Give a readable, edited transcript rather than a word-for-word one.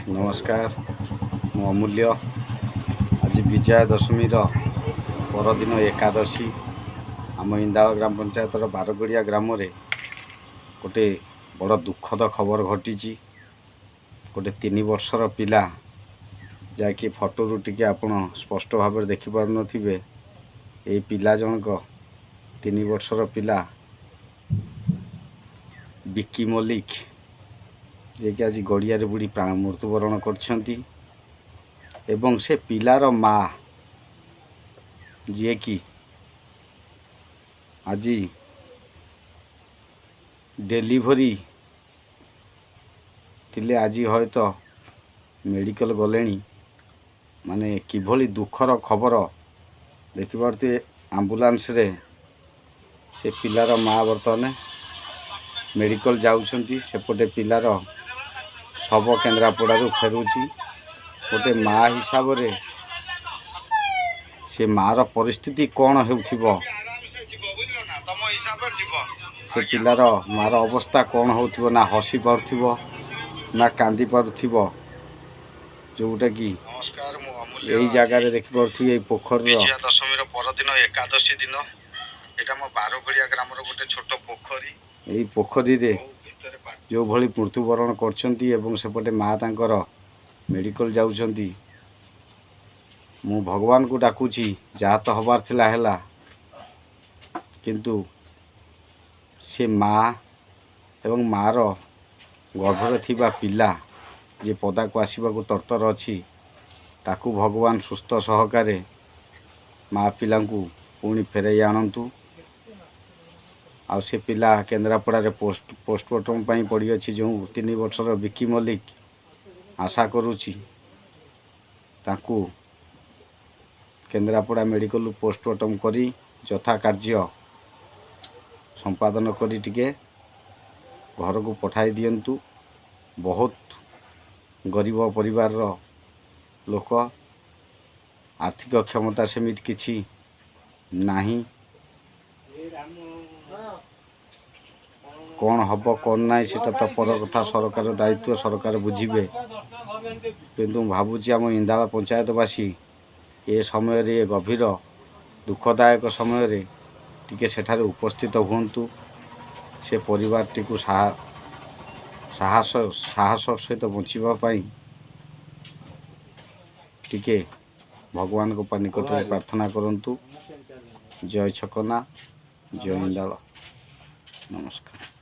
नमस्कार मु अमूल्य। आज विजया दशमी परदिन एकादशी आम इंदाल ग्राम पंचायत बारगड़िया ग्राम रे गोटे बड़ दुखद खबर घटी। गोटे 3 वर्षर पिला जहाँकि फटोरू टी आपण स्पष्ट भाव देखिपार नथिबे। ए पिला जनक 3 वर्षर पिला विक्की मल्लिक जे कि आज गड़िया रे बुड़ी प्राण मृत्युवरण करछंती एवं से पिलार माँ जे कि आज डेलीवरी थिले आज हय तो मेडिकल गलेनी माने किभली दुखर खबर देखिपारते। एम्बुलेंस रे से पिलार माँ बर्तमान मेडिकल जाउछंती। सेपटे पिलार शव केन्द्रापड़ारू फेरुची। गोटे माँ हिसाब रे से मार परिस्थिति कौन होउथिबो, से पिलार मार अवस्था कौन होउथिबो, ना हसी पारुथिबो ना कांदी पारुथिबो। जोटा कि यही जगह देखि पारुथिबे ए पोखरी विजया दशमी परदिन एकादशी दिन एटा मो बारगड़िया ग्राम गोटे छोट पोखरी। यही पोखरी रे जो भली मृत्युवरण करछंती एवं सेपटे माँ तांकर मेडिकल जाउछंती। मु भगवान को डाकुची जहाँ तो हबार थिला हैला, किंतु से माँ एवं मार गर्भरे थिबा पिला जे पदा को आसीबा को तरतर अछि ताकू भगवान सुस्थ सहकारे माँ पिला को पुणी फेराई आणंतु। आ से पिला केन्द्रापड़ा रे पोस्टमार्टम पई पड़ी अछि। जो 3 वर्षर विक्की मल्लिक आशा करूची ताकू केन्द्रापड़ा मेडिकल पोस्टमार्टम करी यथा कार्य संपादन करी टिके घर को पठाई दियंतु। बहुत गरीब परिवार लोक, आर्थिक क्षमता समित किछि नाही। कौन हम कौन ना सेटा तो पर कथा, सरकार दायित्व सरकार बुझे। किंतु भावुची आम इंदाल पंचायतवासी ए समय रे गभीर दुखदायक समय रे टिके सेठारे उपस्थित हुंतु। से परिवार टी को साहस सहित बचिबा पई टिके भगवान को निकट में प्रार्थना करंतु। जय छकना, जय इंदाल। नमस्कार।